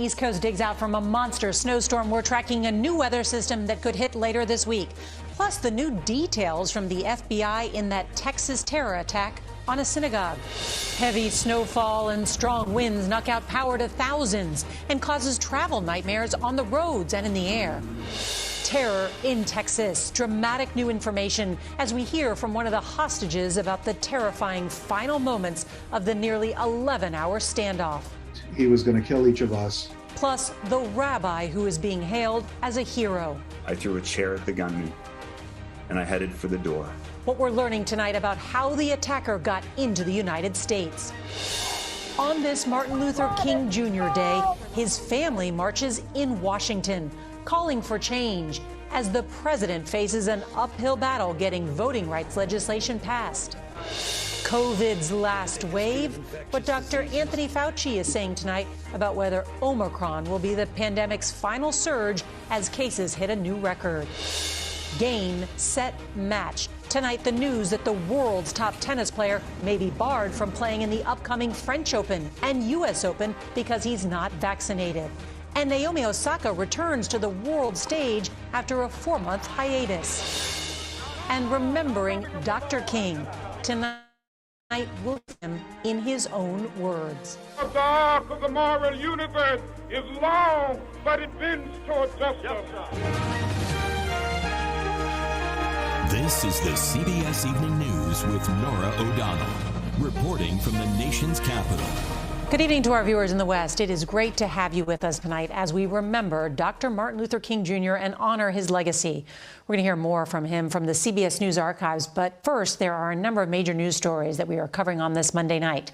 East Coast digs out from a monster snowstorm. We're tracking a new weather system that could hit later this week. Plus, the new details from the FBI in that Texas terror attack on a synagogue. Heavy snowfall and strong winds knock out power to thousands and causes travel nightmares on the roads and in the air. Terror in Texas. Dramatic new information as we hear from one of the hostages about the terrifying final moments of the nearly 11-hour standoff. He was going to kill each of us. Plus, the rabbi who is being hailed as a hero. I threw a chair at the gunman, and I headed for the door. What we're learning tonight about how the attacker got into the United States. On this Martin Luther King Jr. Day, his family marches in Washington, calling for change as the president faces an uphill battle getting voting rights legislation passed. COVID's last wave, what Dr. Anthony Fauci is saying tonight about whether Omicron will be the pandemic's final surge as cases hit a new record. Game, set, match. Tonight, the news that the world's top tennis player may be barred from playing in the upcoming French Open and U.S. Open because he's not vaccinated. And Naomi Osaka returns to the world stage after a 4-month hiatus. And remembering Dr. King, tonight with him in his own words. The arc of the moral universe is long, but it bends toward justice. This is the CBS Evening News with Norah O'Donnell, reporting from the nation's capital. Good evening to our viewers in the West. It is great to have you with us tonight as we remember Dr. Martin Luther King Jr. and honor his legacy. We're going to hear more from him from the CBS News archives. But first, there are a number of major news stories that we are covering on this Monday night.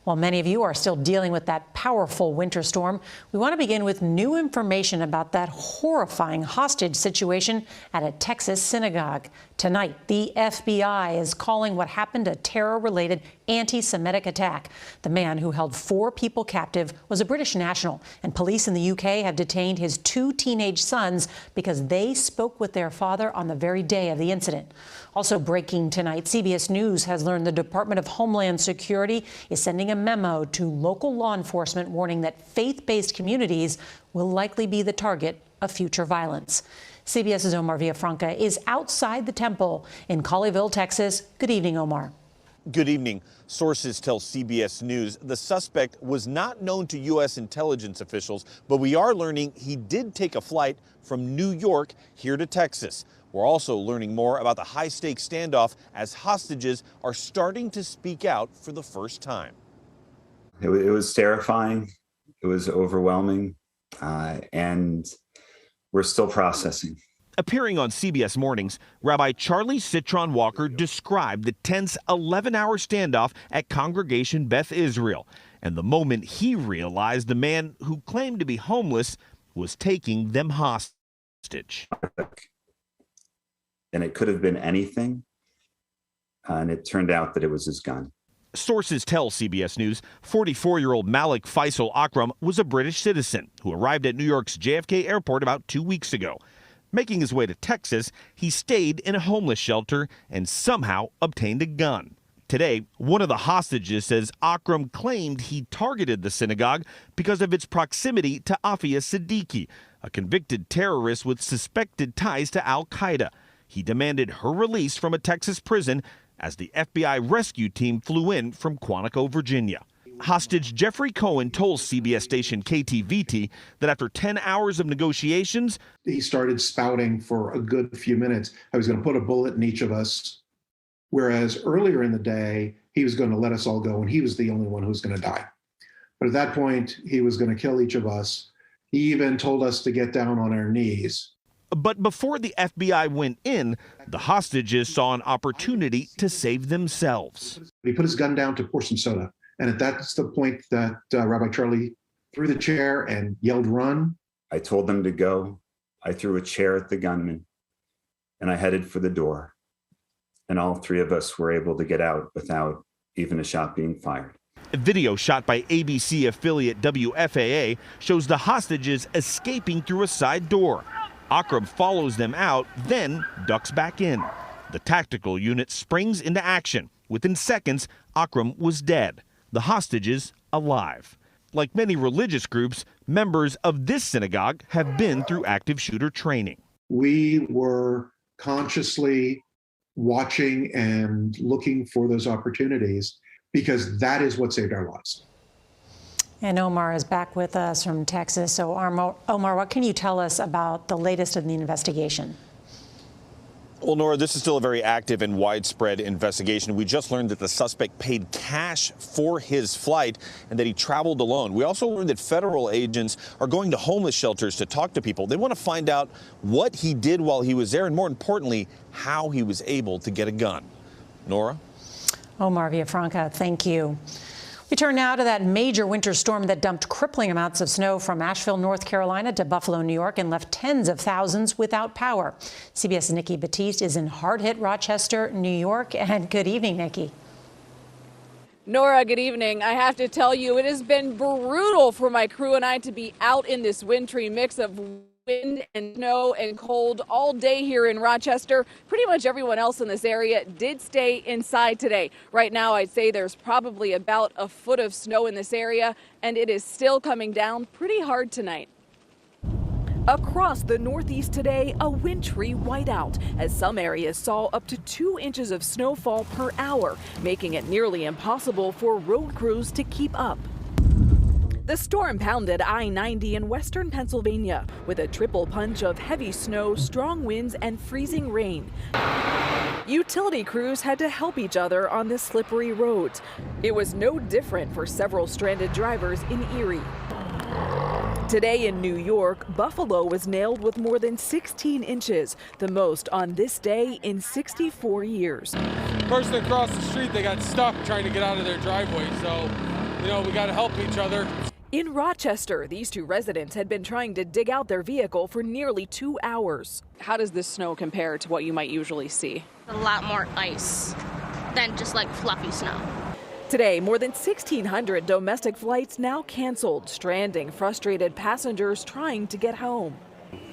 While many of you are still dealing with that powerful winter storm, we want to begin with new information about that horrifying hostage situation at a Texas synagogue. Tonight, the FBI is calling what happened a terror-related anti-Semitic attack. The man who held 4 people captive was a British national, and police in the UK have detained his 2 teenage sons because they spoke with their father on the very day of the incident. Also breaking tonight, CBS News has learned the Department of Homeland Security is sending a memo to local law enforcement warning that faith-based communities will likely be the target of future violence. CBS's Omar Villafranca is outside the temple in Colleyville, Texas. Good evening, Omar. Good evening. Sources tell CBS News the suspect was not known to U.S. intelligence officials, but we are learning he did take a flight from New York here to Texas. We're also learning more about the high-stakes standoff as hostages are starting to speak out for the first time. It was terrifying. It was overwhelming, and we're still processing. Appearing on CBS Mornings, Rabbi Charlie Citron Walker described the tense 11-hour standoff at Congregation Beth Israel and the moment he realized the man who claimed to be homeless was taking them hostage. And it could have been anything, and it turned out that it was his gun. Sources tell CBS News 44-year-old Malik Faisal Akram was a British citizen who arrived at New York's JFK airport about 2 weeks ago. Making his way to Texas, he stayed in a homeless shelter and somehow obtained a gun. Today, one of the hostages says Akram claimed he targeted the synagogue because of its proximity to Afia Siddiqui, a convicted terrorist with suspected ties to al-Qaeda. He demanded her release from a Texas prison as the FBI rescue team flew in from Quantico, Virginia. Hostage Jeffrey Cohen told CBS station KTVT that after 10 hours of negotiations, He started spouting for a good few minutes. I was going to put a bullet in each of us. Whereas earlier in the day, he was going to let us all go and he was the only one who was going to die. But at that point, he was going to kill each of us. He even told us to get down on our knees. But before the FBI went in, the hostages saw an opportunity to save themselves. He put his gun down to pour some soda. And that's the point that Rabbi Charlie threw the chair and yelled, "Run." I told them to go. I threw a chair at the gunman, and I headed for the door. And all 3 of us were able to get out without even a shot being fired. A video shot by ABC affiliate WFAA shows the hostages escaping through a side door. Akram follows them out, then ducks back in. The tactical unit springs into action. Within seconds, Akram was dead. The hostages alive. Like many religious groups, members of this synagogue have been through active shooter training. We were consciously watching and looking for those opportunities because that is what saved our lives. And Omar is back with us from Texas. So Omar, what can you tell us about the latest in the investigation? Well, Nora, this is still a very active and widespread investigation. We just learned that the suspect paid cash for his flight and that he traveled alone. We also learned that federal agents are going to homeless shelters to talk to people. They want to find out what he did while he was there and, more importantly, how he was able to get a gun. Nora? Omar Villafranca, thank you. We turn now to that major winter storm that dumped crippling amounts of snow from Asheville, North Carolina to Buffalo, New York, and left tens of thousands without power. CBS's Nikki Batiste is in hard-hit Rochester, New York. And good evening, Nikki. Nora, good evening. I have to tell you, it has been brutal for my crew and I to be out in this wintry mix of wind and snow and cold all day here in Rochester. Pretty much everyone else in this area did stay inside today. Right now, I'd say there's probably about a foot of snow in this area, and it is still coming down pretty hard tonight. Across the Northeast today, a wintry whiteout, as some areas saw up to 2 inches of snowfall per hour, making it nearly impossible for road crews to keep up. The storm pounded I-90 in western Pennsylvania with a triple punch of heavy snow, strong winds, and freezing rain. Utility crews had to help each other on the slippery roads. It was no different for several stranded drivers in Erie. Today in New York, Buffalo was nailed with more than 16 inches, the most on this day in 64 years. Person across the street, they got stuck trying to get out of their driveway, so, we got to help each other. In Rochester, these two residents had been trying to dig out their vehicle for nearly 2 hours. How does this snow compare to what you might usually see? A lot more ice than just like fluffy snow. Today, more than 1,600 domestic flights now canceled, stranding frustrated passengers trying to get home.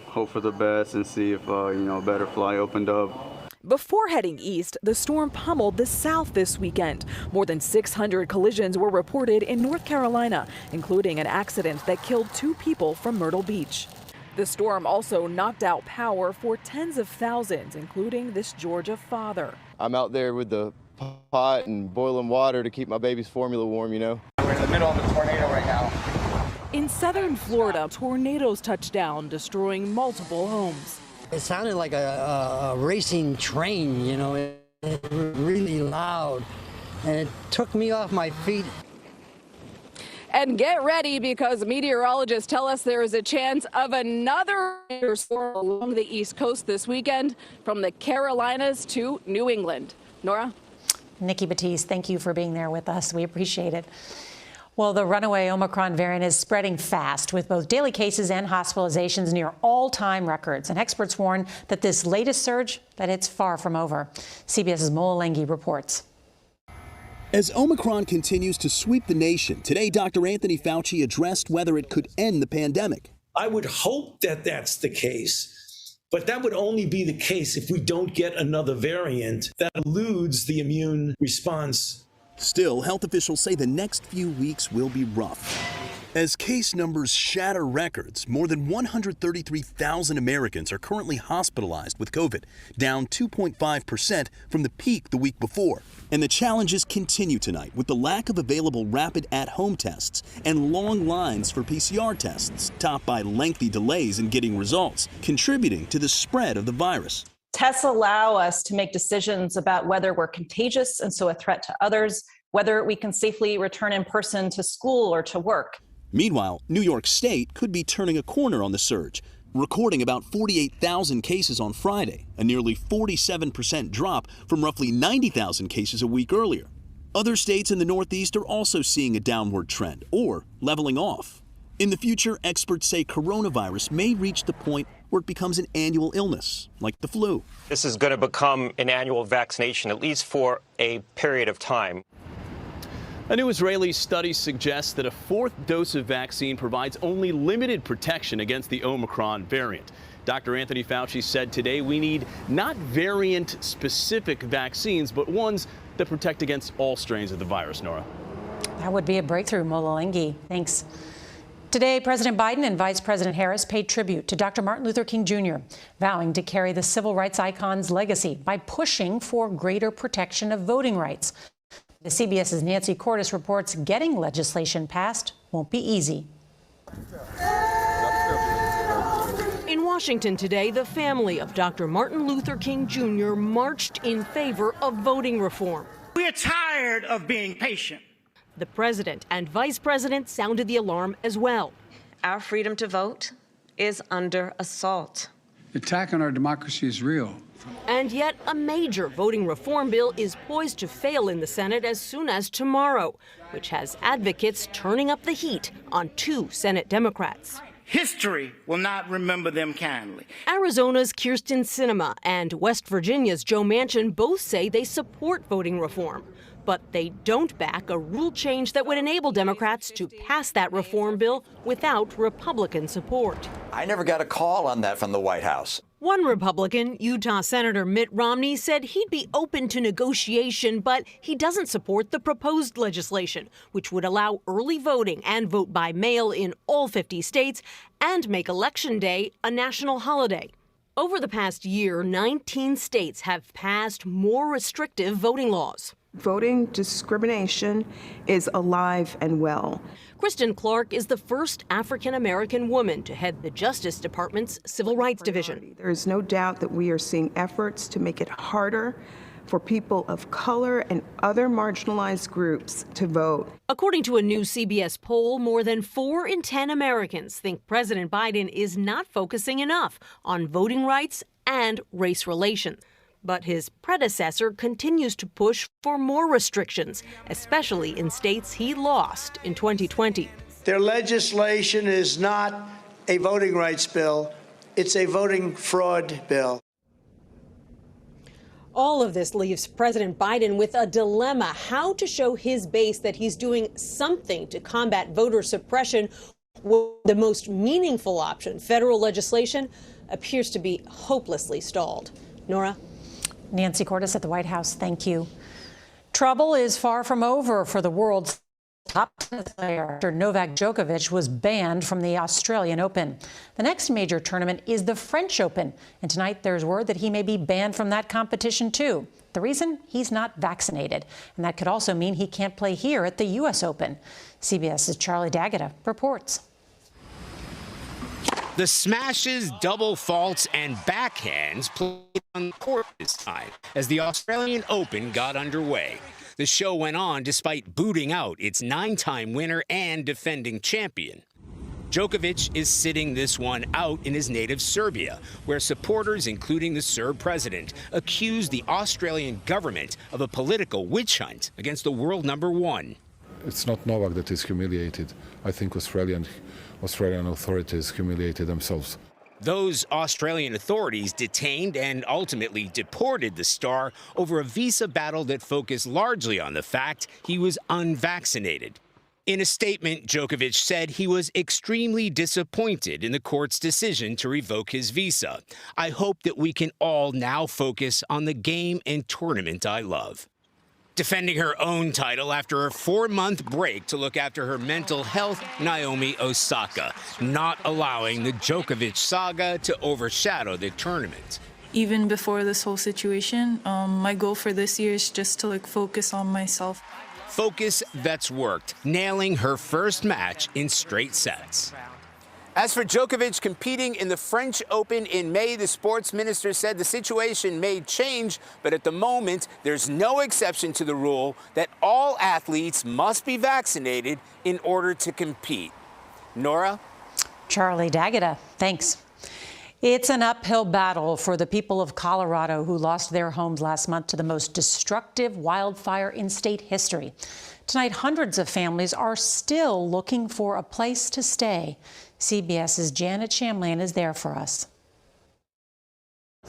Hope for the best and see if, a better flight opened up. Before heading east, the storm pummeled the South this weekend. More than 600 collisions were reported in North Carolina, including an accident that killed 2 people from Myrtle Beach. The storm also knocked out power for tens of thousands, including this Georgia father. I'm out there with the pot and boiling water to keep my baby's formula warm, We're in the middle of a tornado right now. In southern Florida, tornadoes touched down, destroying multiple homes. It sounded like a racing train, it was really loud, and it took me off my feet. And get ready, because meteorologists tell us there is a chance of another storm along the East Coast this weekend, from the Carolinas to New England. Nora? Nikki Batiste, thank you for being there with us. We appreciate it. Well, the runaway Omicron variant is spreading fast, with both daily cases and hospitalizations near all-time records. And experts warn that this latest surge, that it's far from over. CBS's Moa Lenghi reports. As Omicron continues to sweep the nation, today Dr. Anthony Fauci addressed whether it could end the pandemic. I would hope that that's the case, but that would only be the case if we don't get another variant that eludes the immune response. Still, health officials say the next few weeks will be rough. As case numbers shatter records, more than 133,000 Americans are currently hospitalized with COVID, down 2.5% from the peak the week before. And the challenges continue tonight with the lack of available rapid at-home tests and long lines for PCR tests, topped by lengthy delays in getting results, contributing to the spread of the virus. Tests allow us to make decisions about whether we're contagious and so a threat to others, whether we can safely return in person to school or to work. Meanwhile, New York State could be turning a corner on the surge, recording about 48,000 cases on Friday, a nearly 47% drop from roughly 90,000 cases a week earlier. Other states in the Northeast are also seeing a downward trend or leveling off. In the future, experts say coronavirus may reach the point where it becomes an annual illness, like the flu. This is going to become an annual vaccination, at least for a period of time. A new Israeli study suggests that a 4th dose of vaccine provides only limited protection against the Omicron variant. Dr. Anthony Fauci said today we need not variant-specific vaccines, but ones that protect against all strains of the virus, Nora. That would be a breakthrough, Molalenghi. Thanks. Today, President Biden and Vice President Harris paid tribute to Dr. Martin Luther King Jr., vowing to carry the civil rights icon's legacy by pushing for greater protection of voting rights. The CBS's Nancy Cordes reports getting legislation passed won't be easy. In Washington today, the family of Dr. Martin Luther King Jr. marched in favor of voting reform. We're tired of being patient. The president and vice president sounded the alarm as well. Our freedom to vote is under assault. The attack on our democracy is real. And yet a major voting reform bill is poised to fail in the Senate as soon as tomorrow, which has advocates turning up the heat on 2 Senate Democrats. History will not remember them kindly. Arizona's Kyrsten Sinema and West Virginia's Joe Manchin both say they support voting reform, but they don't back a rule change that would enable Democrats to pass that reform bill without Republican support. I never got a call on that from the White House. One Republican, Utah Senator Mitt Romney, said he'd be open to negotiation, but he doesn't support the proposed legislation, which would allow early voting and vote by mail in all 50 states and make Election Day a national holiday. Over the past year, 19 states have passed more restrictive voting laws. Voting discrimination is alive and well. Kristen Clark is the first African-American woman to head the Justice Department's Civil Rights Division. There is no doubt that we are seeing efforts to make it harder for people of color and other marginalized groups to vote. According to a new CBS poll, more than 4 in 10 Americans think President Biden is not focusing enough on voting rights and race relations. But his predecessor continues to push for more restrictions, especially in states he lost in 2020. Their legislation is not a voting rights bill. It's a voting fraud bill. All of this leaves President Biden with a dilemma: how to show his base that he's doing something to combat voter suppression. The most meaningful option, federal legislation, appears to be hopelessly stalled. Nora? Nancy Cordes at the White House, thank you. Trouble is far from over for the world's top tennis player. After Novak Djokovic was banned from the Australian Open. The next major tournament is the French Open, and tonight there's word that he may be banned from that competition too. The reason? He's not vaccinated, and that could also mean he can't play here at the U.S. Open. CBS's Charlie D'Agata reports. The smashes, double faults, and backhands played on the court this time as the Australian Open got underway. The show went on despite booting out its 9-time winner and defending champion. Djokovic is sitting this one out in his native Serbia, where supporters, including the Serb president, accused the Australian government of a political witch hunt against the world number 1. It's not Novak that is humiliated. I think Australian authorities humiliated themselves. Those Australian authorities detained and ultimately deported the star over a visa battle that focused largely on the fact he was unvaccinated. In a statement, Djokovic said he was extremely disappointed in the court's decision to revoke his visa. I hope that we can all now focus on the game and tournament I love. Defending her own title after a 4-month break to look after her mental health, Naomi Osaka, not allowing the Djokovic saga to overshadow the tournament. Even before this whole situation, my goal for this year is just to focus on myself. Focus that's worked, nailing her first match in straight sets. As for Djokovic competing in the French Open in May, the sports minister said the situation may change, but at the moment, there's no exception to the rule that all athletes must be vaccinated in order to compete. Nora? Charlie D'Agata, thanks. It's an uphill battle for the people of Colorado who lost their homes last month to the most destructive wildfire in state history. Tonight, hundreds of families are still looking for a place to stay. CBS's Janet Shamlian is there for us.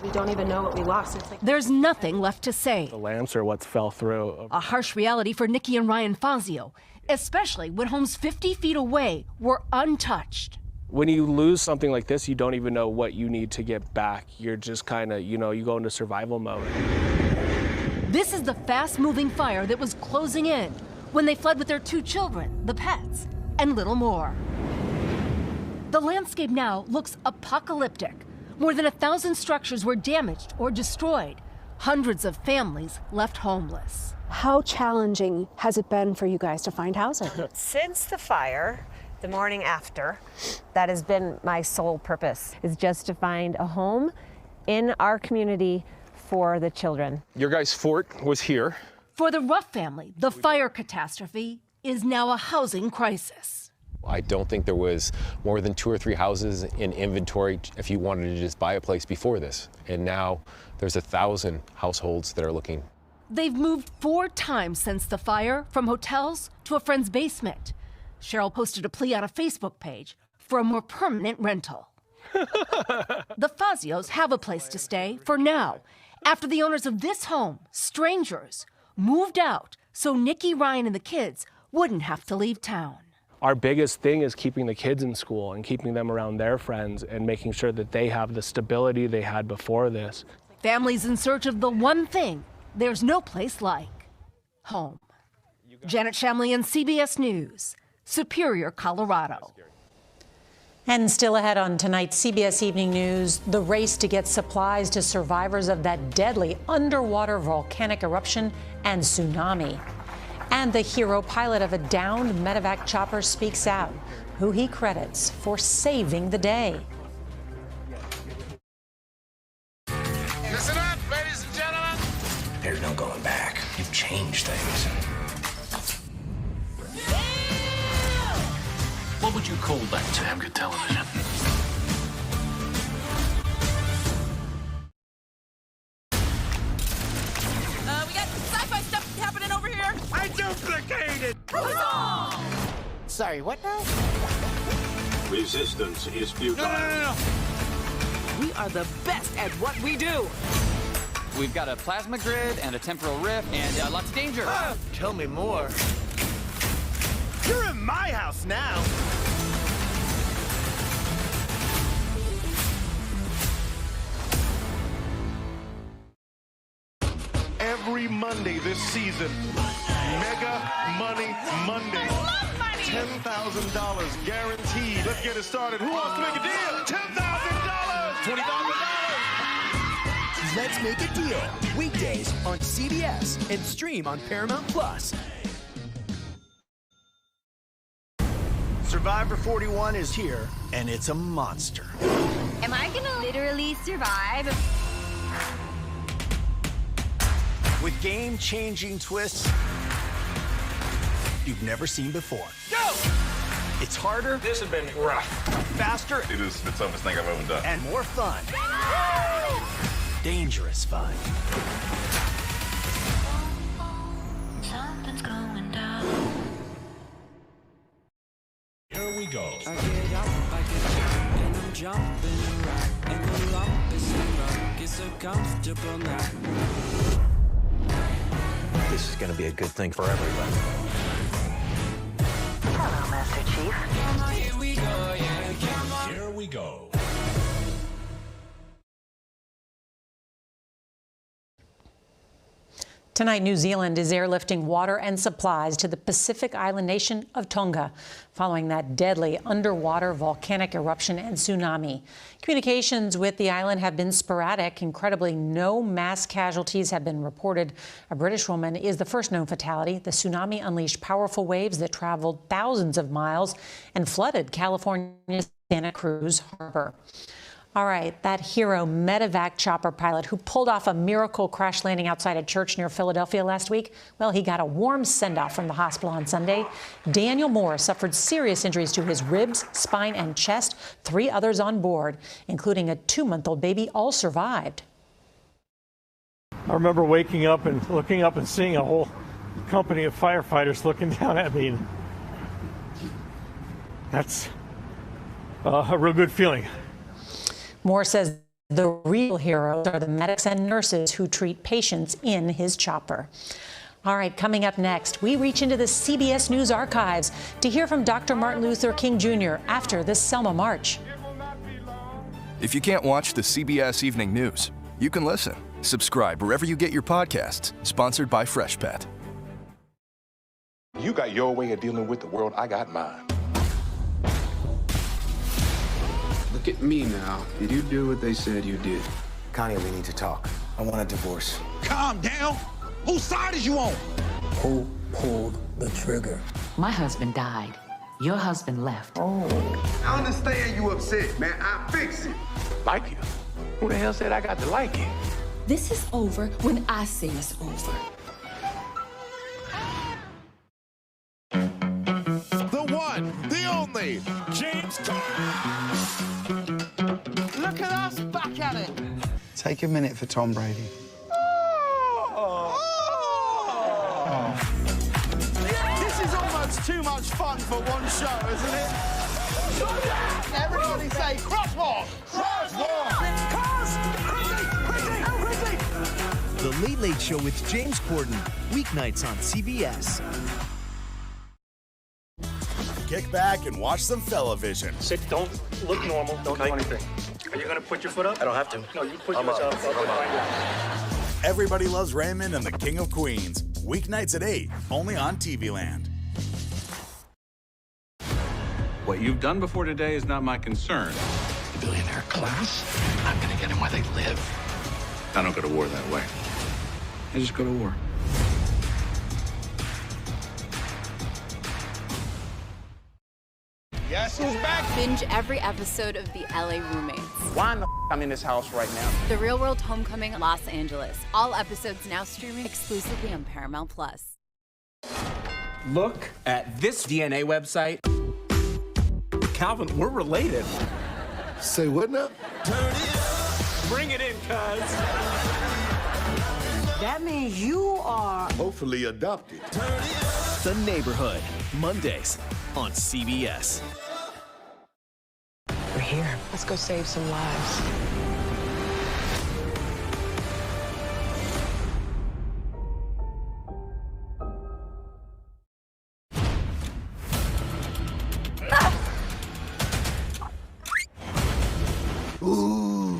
We don't even know what we lost. There's nothing left to say. The lamps are what fell through. A harsh reality for Nikki and Ryan Fazio, especially when homes 50 feet away were untouched. When you lose something like this, you don't even know what you need to get back. You're just kind of, you go into survival mode. This is the fast-moving fire that was closing in. when they fled with their 2 children, the pets, and little more. The landscape now looks apocalyptic. More than 1,000 structures were damaged or destroyed. Hundreds of families left homeless. How challenging has it been for you guys to find housing? Since the fire, the morning after, that has been my sole purpose, is just to find a home in our community for the children. Your guys' fort was here. For the Ruff family, the fire catastrophe is now a housing crisis. I don't think there was more than 2 or 3 houses in inventory if you wanted to just buy a place before this. And now there's 1,000 households that are looking. They've moved 4 times since the fire, from hotels to a friend's basement. Cheryl posted a plea on a Facebook page for a more permanent rental. The Fazios have a place to stay for now, after the owners of this home, strangers, moved out so Nikki, Ryan, and the kids wouldn't have to leave town. Our biggest thing is keeping the kids in school and keeping them around their friends and making sure that they have the stability they had before this. Families in search of the one thing there's no place like: home. Janet Shamlian, CBS News, Superior, Colorado. And still ahead on tonight's CBS Evening News, the race to get supplies to survivors of that deadly underwater volcanic eruption and tsunami. And the hero pilot of a downed medevac chopper speaks out, who he credits for saving the day. Listen up, ladies and gentlemen. There's no going back. You've changed things. What would you call that? Damn good television. We got sci-fi stuff happening over here. I duplicated! Sorry, what now? Resistance is futile. No. We are the best at what we do. We've got a plasma grid and a temporal rift and lots of danger. Tell me more. You're in my house now. Every Monday this season, Mega Money Monday. $10,000 guaranteed. Let's get it started. Who wants to make a deal? $10,000! $20,000! Let's make a deal. Weekdays on CBS and stream on Paramount Plus. Survivor 41 is here, and it's a monster. Am I gonna literally survive? With game-changing twists you've never seen before. Go! It's harder. This has been rough. Faster. It is the toughest thing I've ever done. And more fun. Dangerous fun. Something's going down. Here we go. I get up, and I'm jumping around, and the lump is so rough, it's so comfortable now. This is going to be a good thing for everyone. Hello, Master Chief. Here we go, yeah, come on. Here we go. Tonight, New Zealand is airlifting water and supplies to the Pacific island nation of Tonga following that deadly underwater volcanic eruption and tsunami. Communications with the island have been sporadic. Incredibly, no mass casualties have been reported. A British woman is the first known fatality. The tsunami unleashed powerful waves that traveled thousands of miles and flooded California's Santa Cruz harbor. All right, that hero medevac chopper pilot who pulled off a miracle crash landing outside a church near Philadelphia last week, well, he got a warm send-off from the hospital on Sunday. Daniel Moore suffered serious injuries to his ribs, spine, and chest. 3 others on board, including a 2-month-old baby, all survived. I remember waking up and looking up and seeing a whole company of firefighters looking down at me. That's a real good feeling. Moore says the real heroes are the medics and nurses who treat patients in his chopper. All right, coming up next, we reach into the CBS News archives to hear from Dr. Martin Luther King Jr. after the Selma March. If you can't watch the CBS Evening News, you can listen. Subscribe wherever you get your podcasts. Sponsored by Freshpet. You got your way of dealing with the world, I got mine. Look at me now. Did you do what they said you did? Connie, we need to talk. I want a divorce. Calm down. Whose side is you on? Who pulled the trigger? My husband died. Your husband left. I understand you upset, man. I'll fix it. Like you? Who the hell said I got to like you? This is over when I say it's over. The one, the only, James Corden. Look at us back at it. Take a minute for Tom Brady. This is almost too much fun for one show, isn't it? Everybody say crosswalk! Crosswalk! The Late Late Show with James Corden, weeknights on CBS. Kick back and watch some Television. Sit, don't look normal, don't do anything. Are you gonna put your foot up? I don't have to. No, you put yours up. I'll put mine down. Everybody Loves Raymond and the King of Queens. Weeknights at 8, only on TV Land. What you've done before today is not my concern. Billionaire class? I'm gonna get them where they live. I don't go to war that way. I just go to war. Guess who's back? Binge every episode of the LA Roommates. Why in the I'm in this house right now? The Real World Homecoming Los Angeles. All episodes now streaming exclusively on Paramount Plus. Look at this DNA website. Calvin, we're related. Say what now? Bring it in, cuz. That means you are. Hopefully adopted. The Neighborhood, Mondays on CBS. We're here. Let's go save some lives.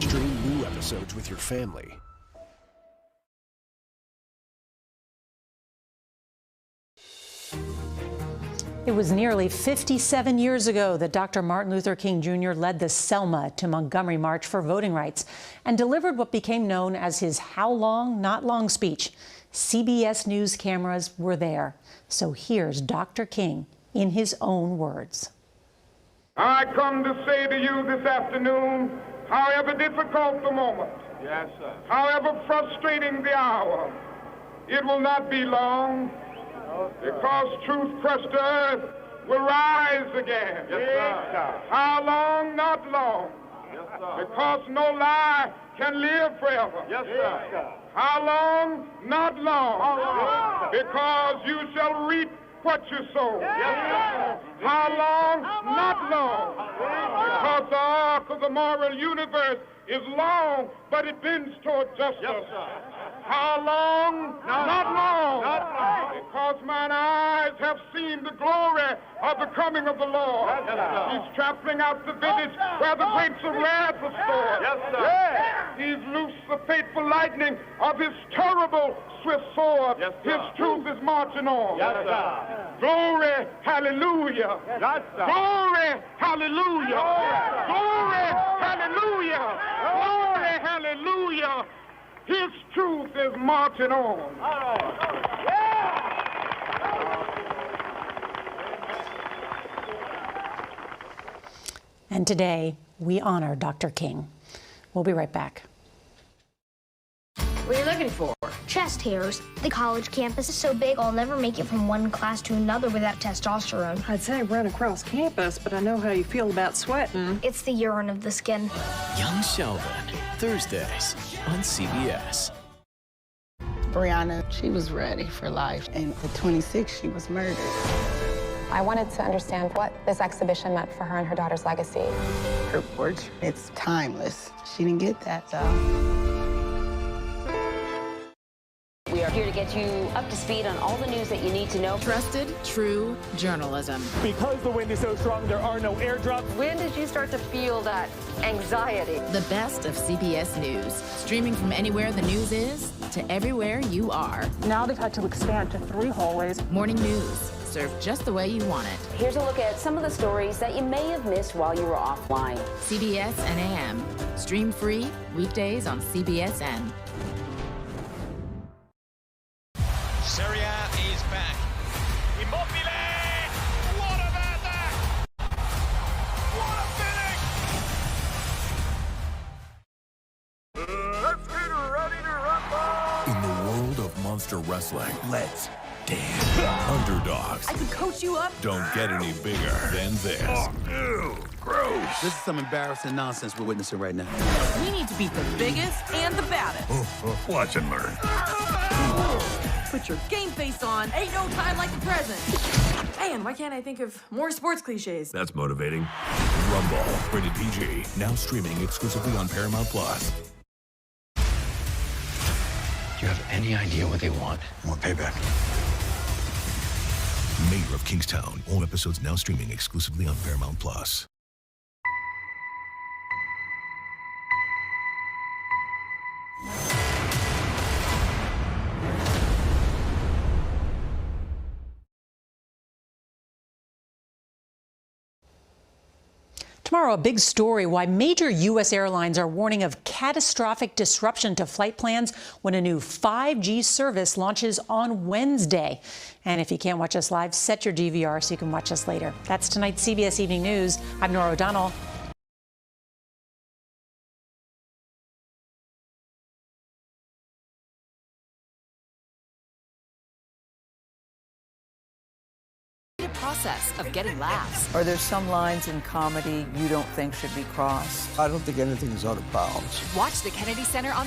Stream new episodes with your family. It was nearly 57 years ago that Dr. Martin Luther King Jr. led the Selma to Montgomery March for voting rights and delivered what became known as his How Long, Not Long speech. CBS News cameras were there. So here's Dr. King in his own words. I come to say to you this afternoon, however difficult the moment, yes, sir. However frustrating the hour, it will not be long, because truth crushed earth will rise again. Yes, sir. How long? Not long. Yes, sir. Because no lie can live forever. Yes, sir. How long? Not long. Yes, because you shall reap what you sow. Yes, sir. How long? Not long. Because the arc of the moral universe is long, but it bends toward justice. Yes, sir. How long? Not long. Because mine eyes have seen the glory of the coming of the Lord. Yes, he's trampling out the vintage where the grapes of wrath are stored. Yes, sir. He's loosed the fateful lightning of his terrible swift sword. Yes, his truth is marching on. Yes, sir. Glory, hallelujah. Yes, sir. Glory, hallelujah. Glory, hallelujah. Glory, hallelujah. His truth is marching on. And today, we honor Dr. King. We'll be right back. What are you looking for? Chest hairs. The college campus is so big, I'll never make it from one class to another without testosterone. I'd say run across campus, but I know how you feel about sweating. It's the urine of the skin. Young Sheldon, Thursdays on CBS. Brianna, she was ready for life, and at 26, she was murdered. I wanted to understand what this exhibition meant for her and her daughter's legacy. Her portrait, it's timeless. She didn't get that, though. We are here to get you up to speed on all the news that you need to know. Trusted, true journalism. Because the wind is so strong, there are no airdrops. When did you start to feel that anxiety? The best of CBS News. Streaming from anywhere the news is to everywhere you are. Now they've had to expand to 3 hallways. Morning news, served just the way you want it. Here's a look at some of the stories that you may have missed while you were offline. CBS and AM. Stream free weekdays on CBSN. Serie A is back. Immobile! What about that? What a finish! Let's get ready to rumble! In the world of monster wrestling, let's dance. Underdogs I could coach you up. don't get any bigger than this. Oh, ew, gross. This is some embarrassing nonsense we're witnessing right now. We need to beat the biggest and the baddest. Watch and learn. Put your game face on. Ain't no time like the present. Man, why can't I think of more sports cliches? That's motivating. Rumble, rated PG, now streaming exclusively on Paramount Plus. Do you have any idea what they want? More payback. Mayor of Kingstown. All episodes now streaming exclusively on Paramount Plus. Tomorrow, a big story why major U.S. airlines are warning of catastrophic disruption to flight plans when a new 5G service launches on Wednesday. And if you can't watch us live, set your DVR so you can watch us later. That's tonight's CBS Evening News. I'm Nora O'Donnell. Process of getting laughs. Are there some lines in comedy you don't think should be crossed? I don't think anything is out of bounds. Watch the Kennedy Center on